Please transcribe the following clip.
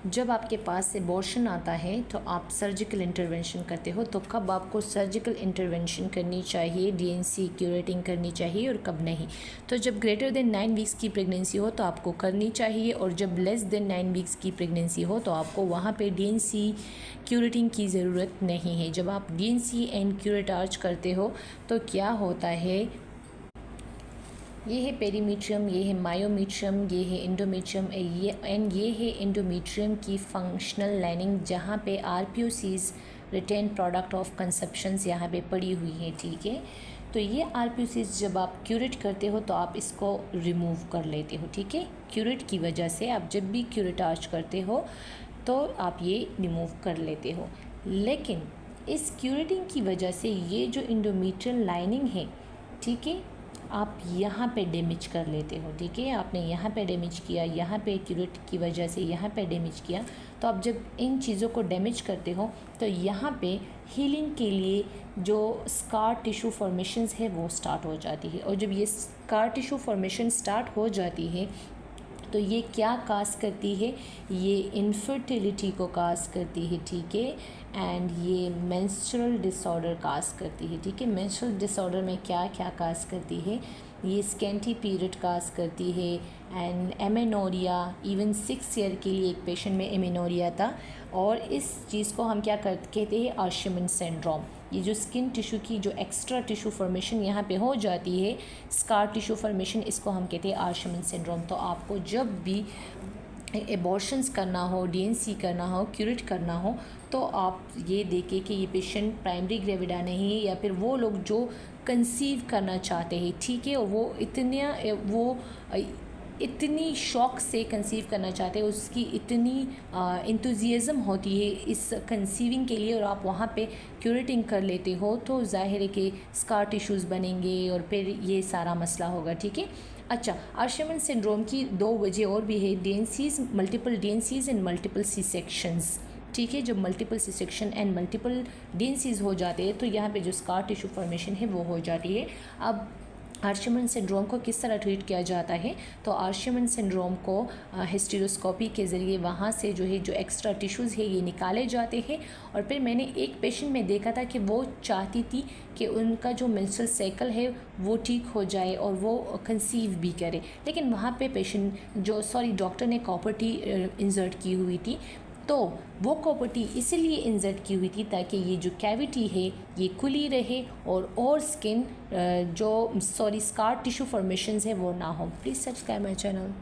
जब आपके पास से एबॉर्शन आता है तो आप सर्जिकल इंटरवेंशन करते हो, तो कब आपको सर्जिकल इंटरवेंशन करनी चाहिए, डीएनसी क्यूरेटिंग करनी चाहिए और कब नहीं। तो जब ग्रेटर देन 9 वीक्स की प्रेगनेंसी हो तो आपको करनी चाहिए, और जब लेस देन 9 वीक्स की प्रेगनेंसी हो तो आपको वहाँ पे डीएनसी क्यूरेटिंग की ज़रूरत नहीं है। जब आप डीएनसी एंड क्यूरेटाज करते हो तो क्या होता है, ये है पेरीमीट्रियम, ये है मायोमीट्रियम, ये है एंडोमेट्रियम, ये है एंडोमेट्रियम की फंक्शनल लाइनिंग, जहाँ पे आरपीओसीज रिटेन प्रोडक्ट ऑफ कंसेप्शंस यहाँ पे पड़ी हुई है। ठीक है, तो ये आरपीओसीज जब आप क्यूरेट करते हो तो आप इसको रिमूव कर लेते हो। ठीक है, क्यूरेट की वजह से आप जब भी क्यूरेटाज करते हो तो आप ये रिमूव कर लेते हो, लेकिन इस क्यूरेटिंग की वजह से ये जो एंडोमेट्रियल लाइनिंग है, ठीक है, आप यहाँ पे डैमेज कर लेते हो। ठीक है, आपने यहाँ पे डैमेज किया, यहाँ पे क्यूरेट की वजह से यहाँ पे डैमेज किया, तो आप जब इन चीज़ों को डैमेज करते हो तो यहाँ पे हीलिंग के लिए जो स्कार टिश्यू फॉर्मेशंस है वो स्टार्ट हो जाती है, और जब ये स्कार टिश्यू फॉर्मेशन स्टार्ट हो जाती है तो ये क्या काज करती है, ये इनफर्टिलिटी को काज करती है। ठीक है, एंड ये मेंस्ट्रुअल डिसऑर्डर काज करती है। ठीक है, मेंस्ट्रुअल डिसऑर्डर में क्या क्या काज करती है, ये स्कैंटी पीरियड काज करती है, एंड एमेनोरिया, इवन 6 ईयर के लिए एक पेशेंट में एमेनोरिया था, और इस चीज़ को हम क्या कहते हैं, आर्शमन सिंड्रोम। ये जो स्किन टिश्यू की जो एक्स्ट्रा टिश्यू फॉर्मेशन यहाँ पे हो जाती है, स्कार टिश्यू फॉर्मेशन, इसको हम कहते हैं आर्शमन सिंड्रोम। तो आपको जब भी एबॉर्शंस करना हो, डीएनसी करना हो, क्यूरेट करना हो, तो आप ये देखें कि ये पेशेंट प्राइमरी ग्रेविडा नहीं है, या फिर वो लोग जो कंसीव करना चाहते हैं। ठीक है, और वो इतनी शौक से कंसीव करना चाहते हैं, उसकी इतनी इंतुजियाज़म होती है इस कंसीविंग के लिए, और आप वहाँ पे क्यूरेटिंग कर लेते हो तो ज़ाहिर है कि स्कार टिश्यूज़ बनेंगे और फिर ये सारा मसला होगा। ठीक है, अच्छा, आर्शमन सिंड्रोम की 2 वजह और भी है, DNCs, multiple DNCs and multiple C sections. ठीक है, जब multiple C section and multiple DNCs हो जाते हैं तो यहाँ पे जो स्कार टिश्यू फॉर्मेशन है वो हो जाती है। अब आर्शमन सिंड्रोम को किस तरह ट्रीट किया जाता है, तो आर्शमन सिंड्रोम को हिस्टेरोस्कोपी के ज़रिए वहाँ से जो है जो एक्स्ट्रा टिश्यूज़ है ये निकाले जाते हैं, और फिर मैंने एक पेशेंट में देखा था कि वो चाहती थी कि उनका जो मेंस्ट्रुअल साइकिल है वो ठीक हो जाए और वो कंसीव भी करे, लेकिन वहाँ पे डॉक्टर ने कॉपर टी इंसर्ट की हुई थी, तो वो कॉपर्टी इसलिए इंसर्ट की हुई थी ताकि ये जो कैविटी है ये खुली रहे और स्किन स्कार टिश्यू फॉर्मेशंस है वो ना हो। Please subscribe my channel.